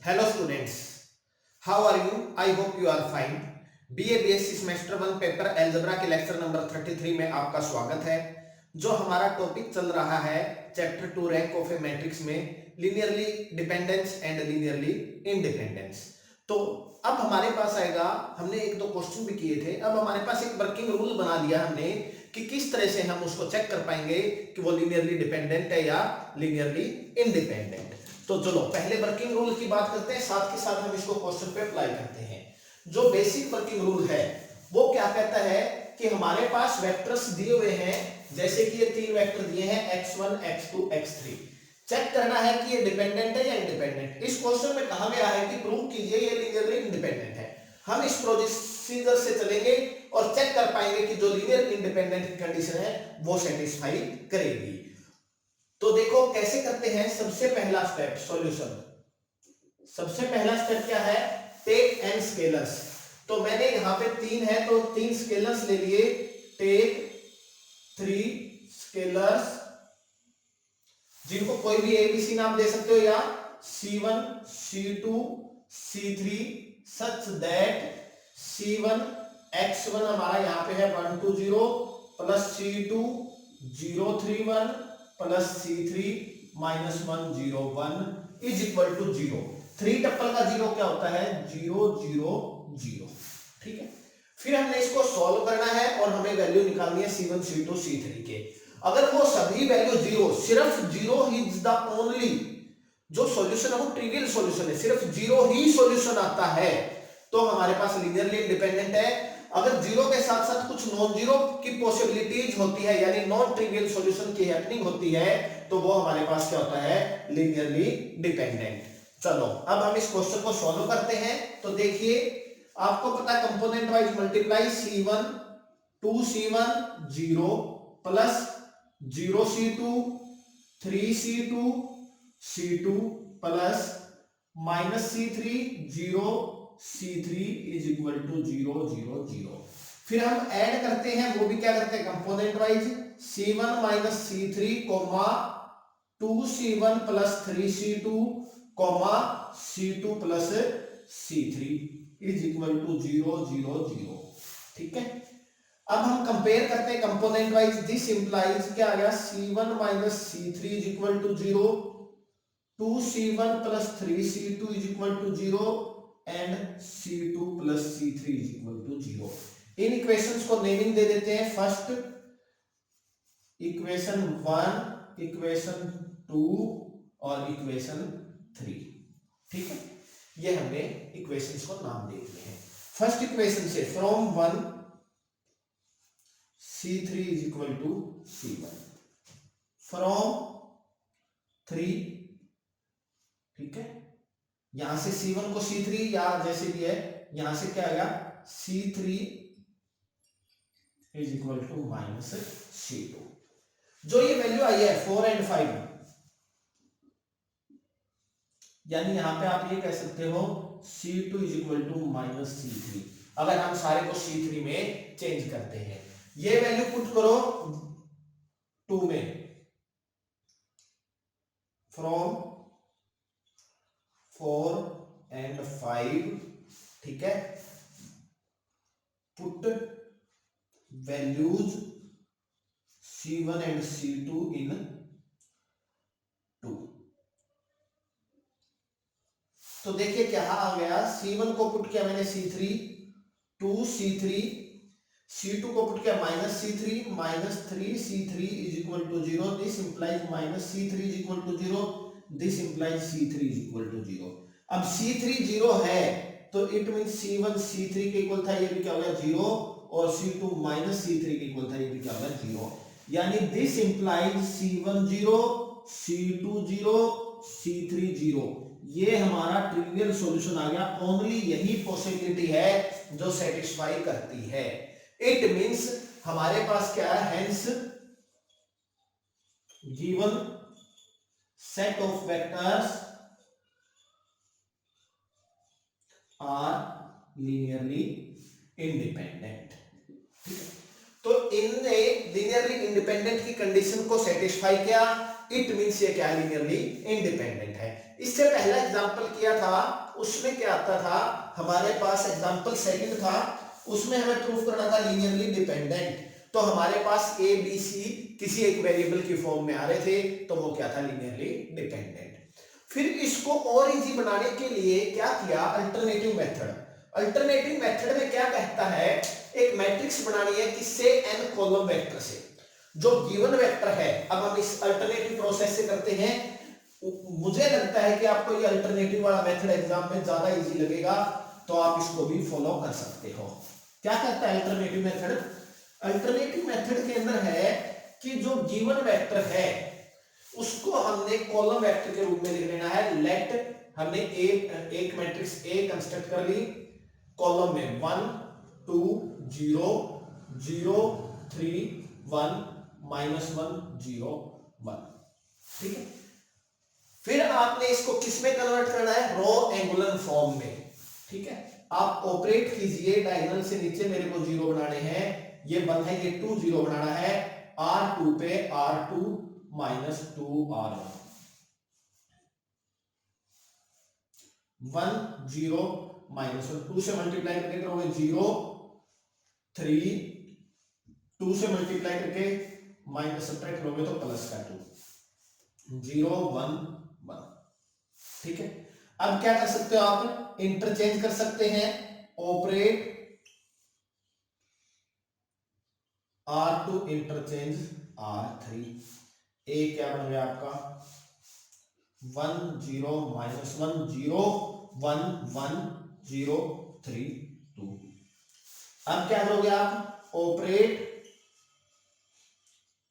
Hello students, how are you? I hope you are fine. BA BSc semester 1 paper algebra के lecture number 33 में आपका स्वागत है। जो हमारा टॉपिक चल रहा है chapter 2 rank of a matrix में linearly dependence and linearly independence. तो अब हमारे पास आएगा, हमने एक दो क्वेश्चन भी किए थे, अब हमारे पास एक वर्किंग रूल बना लिया हमने कि किस तरह से हम उसको चेक कर पाएंगे कि वो लीनियरली डिपेंडेंट है या लीनियरली इंडिपेंडेंट। तो चलो पहले वर्किंग रूल की बात करते हैं, साथ के साथ हम इसको क्वेश्चन पे अप्लाई करते हैं। जो बेसिक वर्किंग रूल है वो क्या कहता है कि हमारे पास वेक्टर्स दिए हुए हैं, जैसे कि ये तीन वेक्टर दिए हैं x1 x2 x3। चेक करना है कि ये डिपेंडेंट है या इंडिपेंडेंट। इस क्वेश्चन में कहा गया है कि प्रूव कीजिए ये लीनियरली इंडिपेंडेंट है। हम इस प्रोसीजर से चलेंगे और चेक कर पाएंगे कि जो लीनियर इंडिपेंडेंट की कंडीशन है वो सेटिस्फाई करेगी। तो देखो कैसे करते हैं। सबसे पहला स्टेप सॉल्यूशन। सबसे पहला स्टेप क्या है, टेक एन स्केलर्स। तो मैंने यहां पे तीन है तो तीन स्केलर्स ले लिए। टेक 3 स्केलर्स, जिनको कोई भी एबीसी नाम दे सकते हो, या C1 C2 C3 such that C1 x1 हमारा यहां पे है 120 plus C2 031 plus C3 -101 is equal to 0। 3 tuple का 0 क्या होता है, 0 0 0। ठीक है, फिर हमने इसको सॉल्व करना है और हमें वैल्यू निकालनी है C1 C2 C3 के। अगर वो सभी वैल्यू 0, सिर्फ 0 इज द ओनली जो सॉल्यूशन है वो ट्रिवियल सॉल्यूशन है, सिर्फ 0 ही सॉल्यूशन आता है, तो हमारे पास लीनियरली इंडिपेंडेंट है। अगर 0 के साथ साथ कुछ नॉन जीरो की पॉसिबिलिटीज होती है, यानी नॉन ट्रिवियल सॉल्यूशन की हैपनिंग होती है, तो वो हमारे पास क्या होता है, लीनियरली डिपेंडेंट। चलो अब हम इस क्वेश्चन को सॉल्व करते हैं। तो देखिए आपको पता है component wise multiply C1 2C1 0 plus 0C2 3C2 C2 plus -C3 0 C3 is equal to 0 0 0। फिर हम ऐड करते हैं, वो भी क्या करते हैं component wise, C1 minus C3 comma 2C1 plus 3C2 comma C2 plus C3 is equal to 0 0 0। ठीक है, अब हम कंपेयर करते हैं कंपोनेंट वाइज। दिस इंप्लाइज क्या आ गया, C1 minus C3 is equal to 0, 2C1 plus 3C2 is equal to 0 and C2 plus C3 is equal to 0। इन इक्वेशंस को नेमिंग दे देते हैं। फर्स्ट इक्वेशन 1, इक्वेशन 2 और इक्वेशन 3। ठीक है, ये हमने इक्वेशंस को नाम दे दिए हैं। फर्स्ट इक्वेशन से from 1 C3 is equal to C1, from 3, ठीक है, यहां से C1 को C3 या जैसे भी है, यहां से क्या आएगा C3 is equal to minus C2। जो ये वैल्यू आई है 4 एंड 5, यानी यहां पे आप ये कह सकते हो C2 is equal to minus C3। अगर हम सारे को C3 में चेंज करते हैं, ये वैल्यू पुट करो 2 में, फ्रॉम 4 एंड 5, ठीक है, put values C1 and C2 इन 2। तो देखिए क्या आ गया, C1 को पुट किया मैंने C3 2C3, C2 को पुट किया minus C3 -3C3 is equal to 0। This implies -C3 is equal to 0, this implies C3 is equal to 0। अब C3 0 है तो इट मीन C1 C3 के इक्वल था, ये भी क्या हो गया 0, और C2 माइनस C3 के इक्वल था, ये भी क्या हो गया 0। यानी this implies C1 0 C2 0 C3 0। ये हमारा ट्रिवियल सॉल्यूशन आ गया। ओनली यही पॉसिबिलिटी है जो सेटिस्फाई करती है। इट मींस हमारे पास क्या है, hence given set of vectors are linearly independent. तो इनने लीनियरली इंडिपेंडेंट की कंडीशन को सेटिस्फाई किया, इट मींस ये क्या लीनियरली इंडिपेंडेंट है। इससे पहला एग्जांपल किया था, उसमें क्या आता था हमारे पास, एग्जांपल सेकंड था, उसमें हमें प्रूफ करना था लीनियरली डिपेंडेंट। तो हमारे पास ए बी सी किसी एक वेरिएबल की फॉर्म में आ रहे थे, तो वो क्या था, लीनियरली डिपेंडेंट। फिर इसको और इजी बनाने के लिए क्या किया, अल्टरनेटिव मेथड। अल्टरनेटिव मेथड में क्या कहता है, एक मैट्रिक्स बनानी है किससे, n कॉलम वेक्टर से, जो गिवन वेक्टर है। अब हम इस अल्टरनेटिव प्रोसेस से करते हैं। मुझे लगता है कि आपको ये अल्टरनेटिव वाला मेथड एग्जाम में ज्यादा इजी लगेगा, तो आप इसको भी फॉलो कर सकते हो। क्या कहता है अल्टरनेटिव मेथड, अल्टरनेटिव मेथड के अंदर है कि जो गिवन वेक्टर है उसको हमने कॉलम वेक्टर के रूप में लिख लेना है। लेट हमने एक मैट्रिक्स ए कंस्ट्रक्ट कर ली, कॉलम में 1 2 0 0 3 1 -1 0 1, ठीक है। फिर आपने इसको किस में कन्वर्ट करना है, रो एंगुलर फॉर्म में, ठीक है। आप ऑपरेट कीजिए, डायगोनल से नीचे मेरे को 0 बनाने हैं, ये 1 है, ये 2 0 बनाना है, R2 पे R2 -2 R1 1 0 -1, 2 से मल्टीप्लाई करके करोगे 0 3, 2 से मल्टीप्लाई करके माइनस सब्ट्रैक्ट करोगे तो प्लस का 2 0 1 1, ठीक है। अब क्या कर सकते हो आप, इंटरचेंज कर सकते हैं, ऑपरेट R2 इंटरचेंज R3, ए क्या बन गया आपका 1 0 -1 0 1 1 0 3 2। अब क्या करोगे आप, ऑपरेट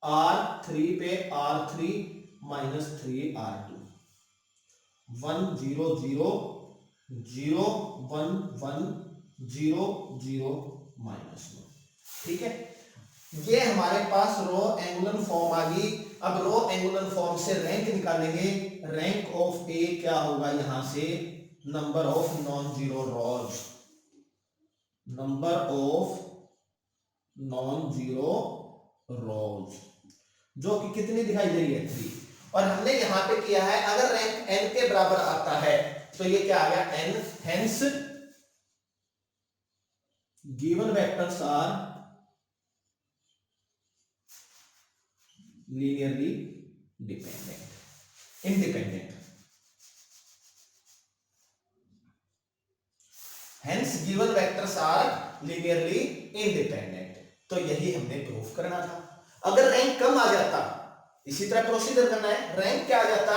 R3 पे R3 -3 R2 1 0 0 0 1 1 0 0 -1, ठीक है। ये हमारे पास रो एंगुलर फॉर्म आ गई। अब रो एंगुलर फॉर्म से रैंक निकालेंगे, रैंक ऑफ ए क्या होगा, यहां से number of non zero rose, number of non zero रोज, जो कि कितनी दिखाई दे रही है 3। और हमने यहां पे किया है, अगर रैंक n के बराबर आता है तो ये क्या आ गया n, hence given vectors are linearly dependent independent, hence given vectors are linearly independent. तो यही हमने प्रूफ करना था। अगर रैंक कम आ जाता, इसी तरह प्रोसीजर करना है, रैंक क्या आ जाता,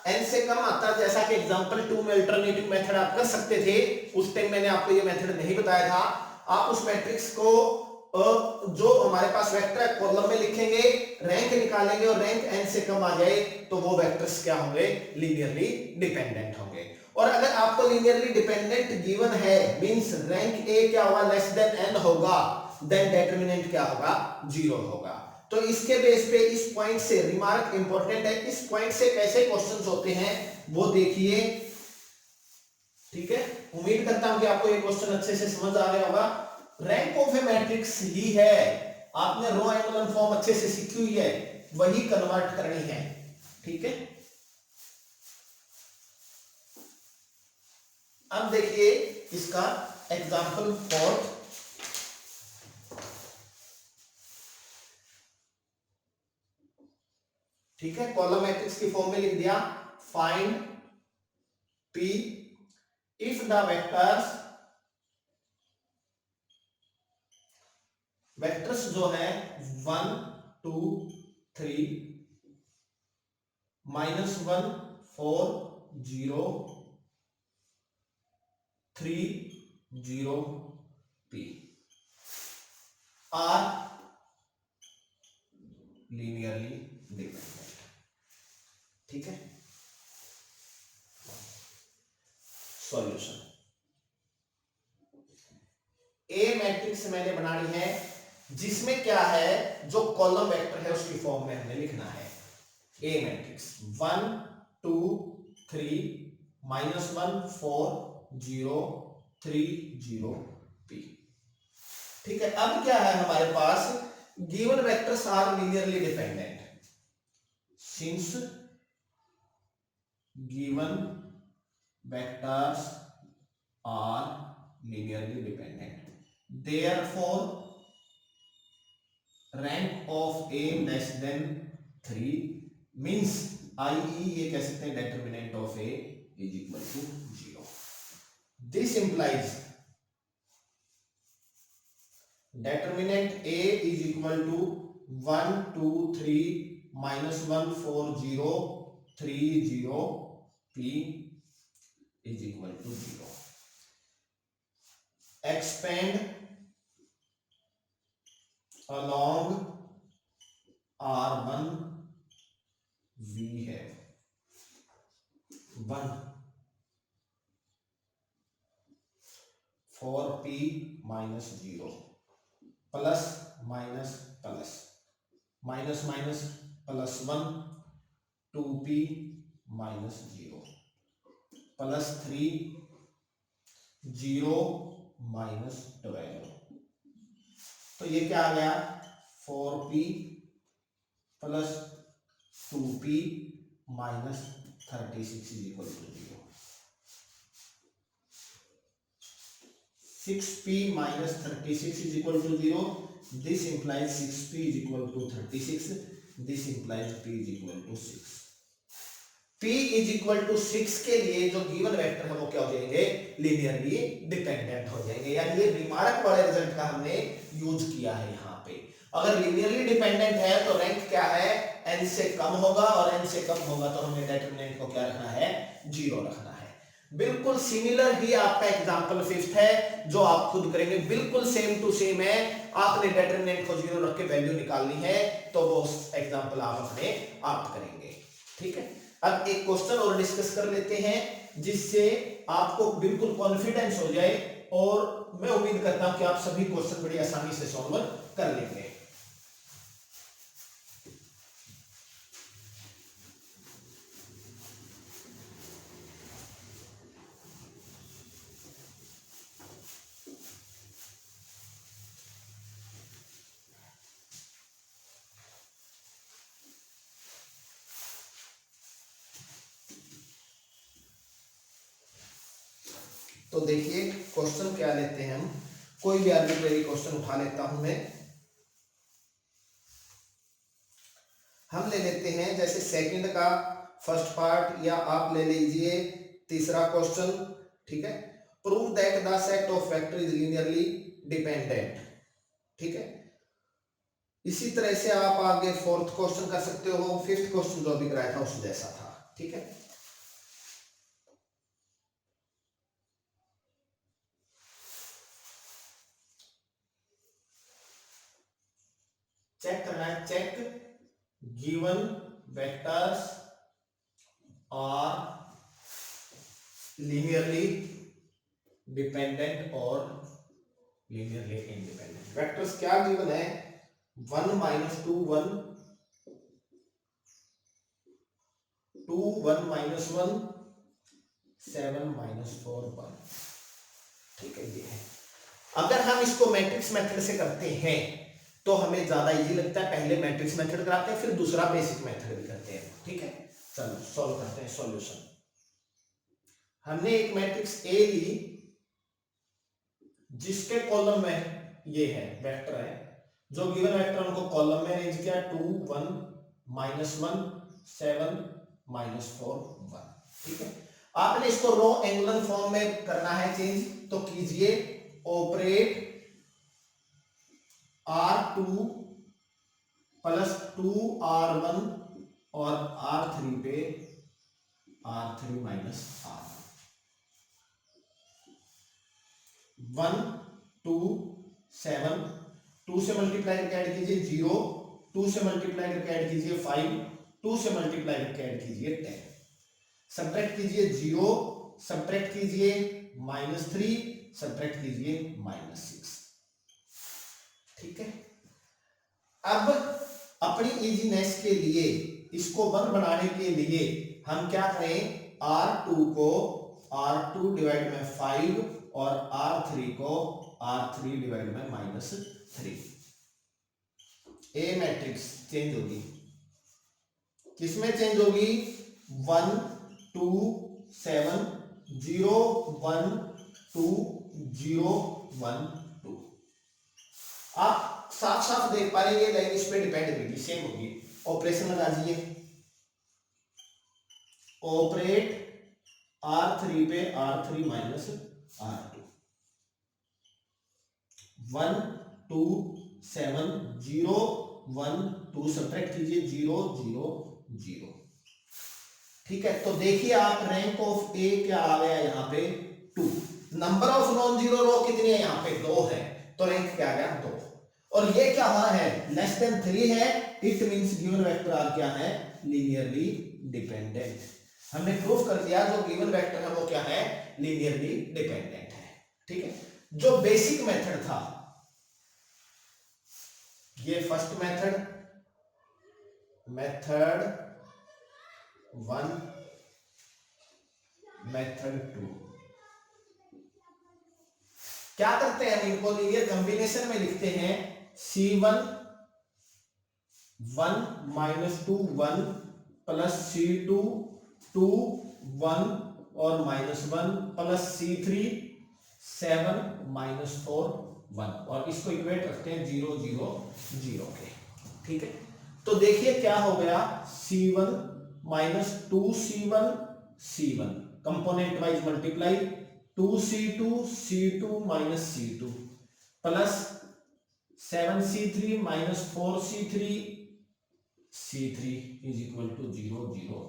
n से कम आता, जैसा कि एग्जांपल 2 में अल्टरनेटिव मेथड आप कर सकते थे, उस टाइम मैंने आपको ये मेथड नहीं बताया था। आप उस मैट्रिक्स को जो हमारे पास वेक्टर है कॉलम में लिखेंगे, रैंक निकालेंगे, और रैंक n से कम आ जाए तो वो वेक्टर्स क्या होंगे, लीनियरली डिपेंडेंट होंगे। और अगर आपको लीनियरली डिपेंडेंट गिवन है, मींस रैंक ए क्या होगा, लेस देन n होगा, देन डिटरमिनेंट क्या होगा, 0 होगा। तो इसके बेस पे इस पॉइंट से रिमार्क इंपॉर्टेंट है, इस पॉइंट से कैसे क्वेश्चंस होते हैं वो देखिए, ठीक है। उम्मीद करता हूं कि आपको ये क्वेश्चन अच्छे से समझ आ गया होगा। रैंक ऑफ ए मैट्रिक्स ही है, आपने रो एंगुलर फॉर्म अच्छे से सीखी हुई है, वही कन्वर्ट करनी है, ठीक है। अब देखिए इसका एग्जांपल 4, ठीक है। कॉलम मैट्रिक्स की फॉर्म में लिख दिया, find P if the vectors जो है 1 2 3 -1 4 0 3 0 P आर लीनियरली डिपेंडेंट, ठीक है। सॉल्यूशन, ए मैट्रिक्स मैंने बनानी है जिसमें क्या है, जो कॉलम वेक्टर है उसकी फॉर्म में हमें लिखना है। ए मैट्रिक्स 1 2 3 -1 4 0 3 0 P, ठीक है। अब क्या है हमारे पास, given vectors are linearly dependent since given vectors are linearly dependent, therefore rank of a less than 3 means i.e. ये कह सकते हैं determinant of a is equal to 0. This implies determinant a is equal to 1 2 3 minus 1 4 0 3 0 p is equal to 0. Expand along R1 we have 1 for p minus 0 plus minus plus minus minus plus 1 2p minus 0 plus 3 0 minus 12. तो ये क्या आ गया 4p plus 2p minus 36 is equal to 0. 6p minus 36 is equal to 0. This implies 6p is equal to 36. This implies p is equal to 6. p is equal to 6 के लिए जो given vector है वो क्या हो जाएंगे लीनियरली डिपेंडेंट हो जाएंगे. यानी ये रिमार्क वाले रिजल्ट का हमने यूज किया है यहाँ पे. अगर लीनियरली डिपेंडेंट है तो रैंक क्या है n से कम होगा और n से कम होगा तो हमें डिटरमिनेंट को क्या रखना है 0 रखना है. बिल्कुल सिमिलर ही आपका एग्जांपल फिफ्थ है जो आप खुद करेंगे. बिल्कुल सेम टू सेम है. आपने डिटरमिनेंट को 0 रख के वैल्यू निकालनी है तो वो एग्जांपल आप अपने आप करेंगे. ठीक है. अब एक क्वेश्चन और डिस्कस कर लेते हैं जिससे आपको बिल्कुल कॉन्फिडेंस हो जाए और मैं उम्मीद करता हूं कि आप सभी क्वेश्चन बड़ी आसानी से सॉल्व कर लेंगे. तो देखिए क्वेश्चन क्या लेते हैं हम. कोई भी आर्बिट्रेरी क्वेश्चन उठा लेता हूं मैं. हम ले लेते हैं जैसे सेकंड का फर्स्ट पार्ट या आप ले लीजिए तीसरा क्वेश्चन. ठीक है. Prove that the set of vector is linearly dependent. ठीक है. इसी तरह से आप आगे फोर्थ क्वेश्चन कर सकते हो. फिफ्थ क्वेश्चन जो अभी कराया था उस जैसा था. ठीक है. चेक करना है. Check given vectors are linearly dependent और लीनियरली इंडिपेंडेंट. वेक्टर्स क्या गिवन है 1 minus 2 1 2 1 minus 1 7 minus 4 1. ठीक है. ये है. अगर हम इसको मैट्रिक्स मेथड से करते हैं तो हमें ज्यादा इजी लगता है. पहले मैट्रिक्स मेथड कराते हैं फिर दूसरा बेसिक मेथड भी करते हैं. ठीक है. चलो सॉल्व करते हैं. सॉल्यूशन. हमने एक मैट्रिक्स ए ली जिसके कॉलम में ये है वेक्टर है. जो गिवन वेक्टर उनको कॉलम में अरेंज किया 2 1 -1 7 -4 1. ठीक है. आपने इसको रो एंगुलर फॉर्म में करना है चेंज तो कीजिए. ऑपरेट R2 प्लस 2R1 और R3 पे R3 माइनस R1 1 2 7 2 से मल्टीप्लाई करके ऐड कीजिए 0 2 से मल्टीप्लाई करके ऐड कीजिए 5 2 से मल्टीप्लाई करके ऐड कीजिए 10. सब्ट्रैक्ट कीजिए 0 सब्ट्रैक्ट कीजिए -3 सब्ट्रैक्ट कीजिए -6. ठीक है. अब अपनी इजीनेस के लिए इसको 1 बनाने के लिए हम क्या करें R2 को R2 डिवाइड में 5 और R3 को R3 डिवाइड में -3. ए मैट्रिक्स चेंज होगी. किसमें चेंज होगी 1 2 7 0 1 2 0 1 2। आप साफ साफ देख पा रहे हैं ये लाइन इस पे डिपेंड करेगी, सेम होगी। ऑपरेशन लगा दीजिए, ऑपरेट R3 पे R3 माइनस R2, 1 2 7 0 1 2 सब्ट्रैक्ट कीजिए 0 0 0। ठीक है, तो देखिए आप रैंक ऑफ ए क्या आ गया यहाँ पे 2। नंबर ऑफ नॉन जीरो रो कितनी है यहाँ पे 2 है, तो रैंक क्या आ गया 2। और ये क्या हुआ है लेस देन 3 है, it means given vector are क्या है लीनियरली डिपेंडेंट। हमने प्रूफ कर दिया जो गिवन वेक्टर है वो क्या है लीनियरली डिपेंडेंट है। ठीक है, जो बेसिक मेथड था ये फर्स्ट मेथड, मेथड 1, मेथड 2, क्या करते हैं हम इनको लीनियर कॉम्बिनेशन में लिखते हैं C1 1 माइनस 2 1 प्लस C2 2 1 और माइनस 1 प्लस C3 7 माइनस 4 1 और इसको इक्वेट रखते हैं 0 0 0 के। ठीक है, तो देखिए क्या हो गया C1 minus 2C1 C1 component wise multiply 2C2 C2 minus C2 plus 7C3 minus 4C3 C3 is equal to 0 0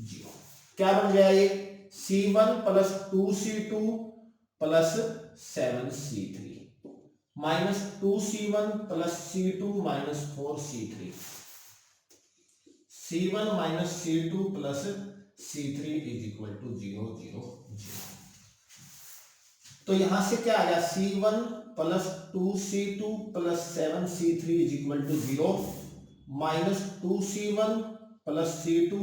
0। क्या बन गया ये C1 plus 2C2 plus 7C3 minus 2C1 plus C2 minus 4C3, C1 minus C2 plus C3 is equal to 0 0 0। तो यहां से क्या आया C1 plus 2C2 plus 7C3 is equal to 0 minus 2C1 plus C2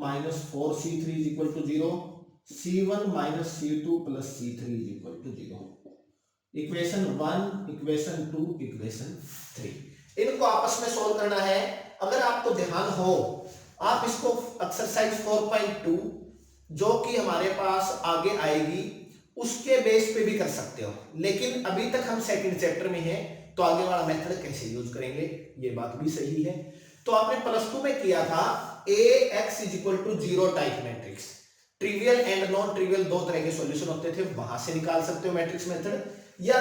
minus 4C3 is equal to 0, C1 minus C2 plus C3 is equal to 0। Equation 1, equation 2, equation 3 इनको आपस में solve करना है। अगर आपको ध्यान हो आप इसको एक्सरसाइज 4.2 जो कि हमारे पास आगे आएगी उसके बेस पे भी कर सकते हो, लेकिन अभी तक हम सेकंड चैप्टर में हैं तो आगे वाला मेथड कैसे यूज करेंगे ये बात भी सही है। तो आपने प्लस 2 में किया था AX is equal to 0 type matrix, trivial and non trivial दो तरह के सॉल्यूशन होते थे, वहां से निकाल सकते हो मैट्रिक्स मेथड, या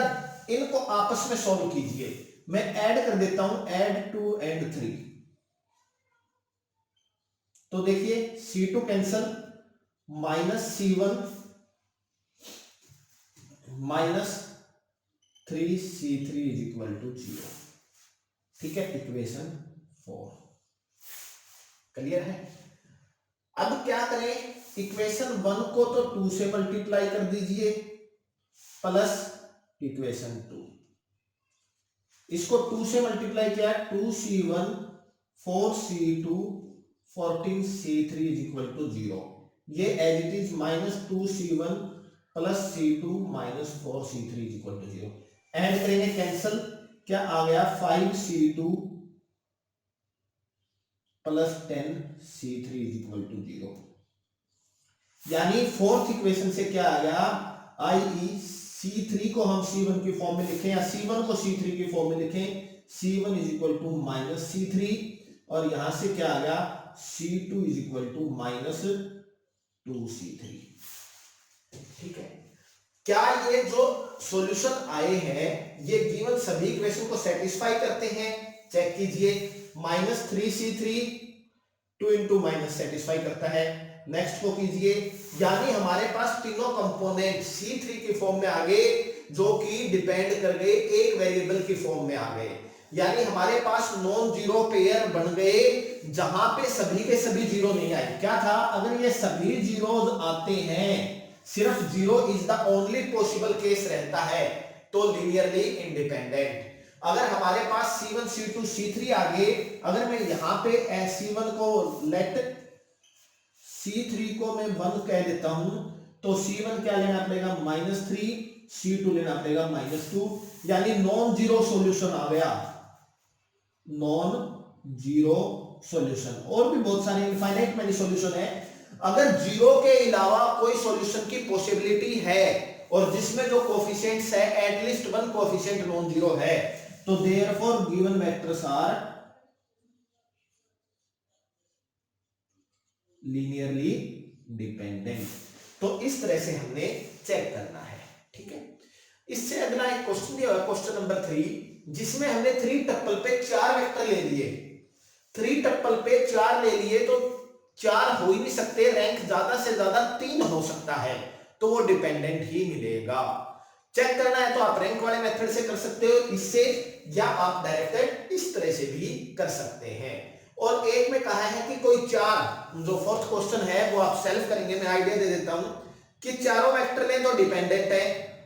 इनको आपस में सॉल्व कीजिए। मैं ऐड कर देता हूं ऐड 2 एंड 3, तो देखिए C2 cancel minus C1 minus 3C3 is equal to 0। ठीक है, इक्वेशन 4 क्लियर है। अब क्या करें इक्वेशन 1 को तो 2 से मल्टीप्लाई कर दीजिए प्लस इक्वेशन 2, इसको 2 से मल्टीप्लाई किया 2C1 4C2 14C3 is equal to 0, ये as it is minus 2C1 plus C2 minus 4C3 is equal to 0। Add करेंगे कैंसल, क्या आ गया 5C2 plus 10C3 is equal to 0। यानी फोर्थ इक्वेशन से क्या आ गया i.e. C3 को हम C1 की फॉर्म में लिखें या C1 को C3 की फॉर्म में लिखें, C1 is equal to minus C3 और यहां से क्या आ गया C2 is equal to minus 2C3। ठीक है, क्या ये जो सॉल्यूशन आए हैं ये गिवन सभी इक्वेशन को सेटिस्फाई करते हैं? चेक कीजिए, minus 3C3 2 into minus satisfy करता है। नेक्स्ट को कीजिए, यानी हमारे पास तीनों कंपोनेंट C3 की फॉर्म में आ गए जो कि डिपेंड कर गए एक वेरिएबल की फॉर्म में आ गए, यानी हमारे पास नॉन जीरो पेयर बन गए जहां पे सभी के सभी जीरो नहीं आए। क्या था, अगर ये सभी जीरोज आते हैं, सिर्फ zero is the only possible case रहता है तो लीनियरली इंडिपेंडेंट। अगर हमारे पास C1 C2 C3 आ गए, अगर मैं यहां पे C1 को लेट C3 को मैं 1 कह देता हूं तो C1 क्या लेना पड़ेगा -3, C2 लेना पड़ेगा -2, यानी नॉन जीरो सॉल्यूशन आ गया, नॉन जीरो सॉल्यूशन। और भी बहुत सारे इनफाइनाइट मैनी सॉल्यूशन है, अगर जीरो के अलावा कोई सॉल्यूशन की पॉसिबिलिटी है और जिसमें जो कोफिशिएंट्स है at least one coefficient non zero है, तो therefore given vectors are linearly dependent. तो इस तरह से हमने चेक करना है, ठीक है। इससे अगला एक क्वेश्चन दिया हुआ, क्वेश्चन नंबर 3, जिसमें हमने 3 टप्पल पे 4 वेक्टर ले लिए। 3 टप्पल पे 4 ले लिए तो 4 हो ही नहीं सकते, रैंक ज्यादा से ज्यादा 3 हो सकता है, तो वो डिपेंडेंट ही मिलेगा। चेक करना है तो आप रैंक वाले मेथड से कर सकते हो इससे, या आप डायरेक्ट इस तरह से भी कर सकते हैं। और एक में कहा है कि कोई 4, जो फोर्थ क्वेश्चन है वो आप सेल्फ करेंगे, मैं आइडिया दे देता हूं कि चारों वेक्टर लें तो डिपेंडेंट है,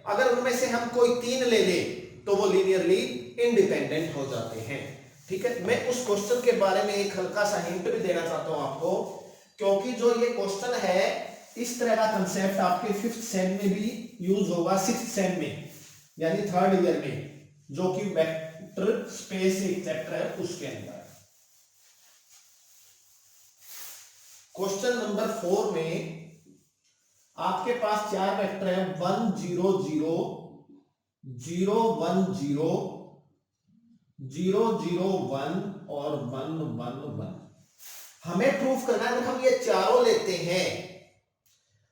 अगर उनमें से हम कोई 3 ले ले तो वो लीनियरली इंडिपेंडेंट हो जाते हैं, ठीक है। मैं उस क्वेश्चन के बारे में एक हल्का सा हिंट भी देना चाहता हूं आपको, क्योंकि जो ये क्वेश्चन है इस तरह का कंसेप्ट आपके 5th सेम में भी यूज होगा, 6th सेम में यानी 3rd ईयर में, जो कि वेक्टर स्पेस एक चैप्टर है उसके अंदर। क्वेश्चन नंबर 4 में आपके पास 4 वेक्टर है, 1 0 0 0 1 0 0 0 1 और 1 1 1। हमें प्रूफ करना है, अगर हम ये चारों लेते हैं,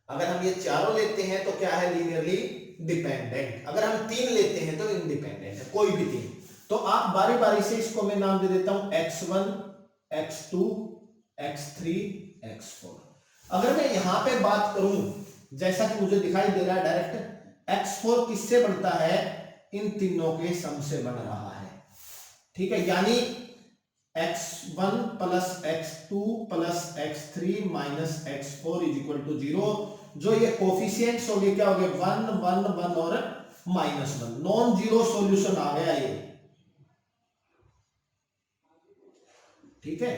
अगर हम ये चारों लेते हैं तो क्या है, लीनियरली डिपेंडेंट। अगर हम 3 लेते हैं तो इंडिपेंडेंट है, कोई भी 3। तो आप बारी बारी से इसको मैं नाम दे देता हूं x1 x2 x3 x4। अगर मैं यहां पे बात करूं, जैसा कि मुझे दिखाई दे रहा है डायरेक्ट, x4 किससे बढ़ता है, इन तीनों के सम से बढ़ रहा है, ठीक है। यानी x1 plus x2 plus x3 minus x4 is equal to 0। जो ये कोफिशिएंट्स हो गए क्या हो गए, 1 1 1 और -1, नॉन जीरो सॉल्यूशन आ गया ये, ठीक है।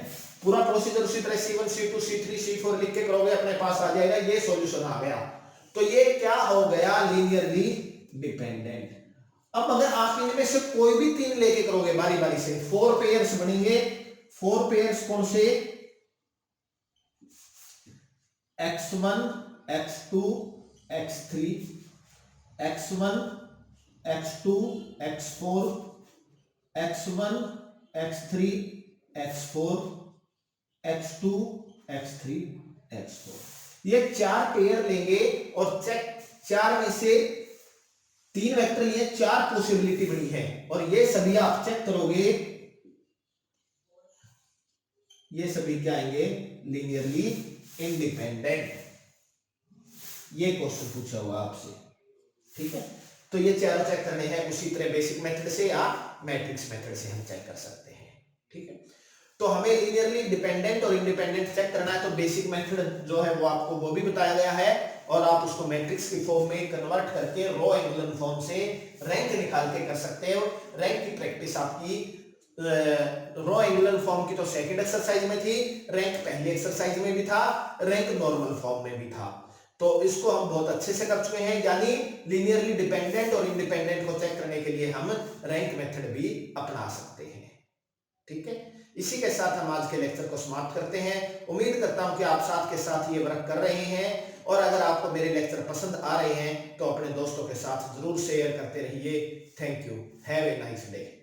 पूरा प्रोसीजर उसी तरह C1 C2 C3 C4 लिख के करोगे, अपने पास आ जाएगा, ये सॉल्यूशन आ गया। तो ये क्या हो गया, लीनियरली डिपेंडेंट। अब अगर आप इनमें से कोई भी 3 लेके करोगे बारी बारी से, 4 पेयर्स बनेंगे। 4 पेयर्स कौन से, x1 x2 x3 x1 x2 x4 x1 x3 x4 x2 x3 x4, ये 4 पेयर लेंगे और चेक 4 में से 3 वेक्टर लिए, 4 पॉसिबिलिटी बनी है, और ये सभी आप चेक करोगे, ये सभी क्या आएंगे, लीनियरली इंडिपेंडेंट। ये क्वेश्चन पूछा हुआ आपसे, ठीक है। तो ये चारों चेक करने हैं, उसी तरह बेसिक मेथड से या मैट्रिक्स मेथड से हम चेक कर सकते हैं, ठीक है। तो हमें लीनियरली डिपेंडेंट और इंडिपेंडेंट चेक करना है, तो बेसिक मेथड जो है वो आपको वो भी बताया गया है, और आप उसको मैट्रिक्स की फॉर्म में कन्वर्ट करके रो एंगुलर फॉर्म से रैंक निकाल के कर सकते हो। रैंक की प्रैक्टिस आपकी रो एंगुलर फॉर्म की तो सेकंड एक्सरसाइज में थी, रैंक पहली एक्सरसाइज में भी था, रैंक नॉर्मल फॉर्म में भी था, तो इसको हम बहुत अच्छे से कर चुके हैं। यानी लीनियरली डिपेंडेंट और इंडिपेंडेंट को चेक करने के लिए हम रैंक मेथड भी अपना सकते हैं, ठीक है। इसी के साथ हम आज के लेक्चर को समाप्त करते हैं। उम्मीद करता हूं कि आप साथ के साथ ये वर्क कर रहे हैं, और अगर आपको मेरे लेक्चर पसंद आ रहे हैं तो अपने दोस्तों के साथ जरूर शेयर करते रहिए। Thank you, have a nice day.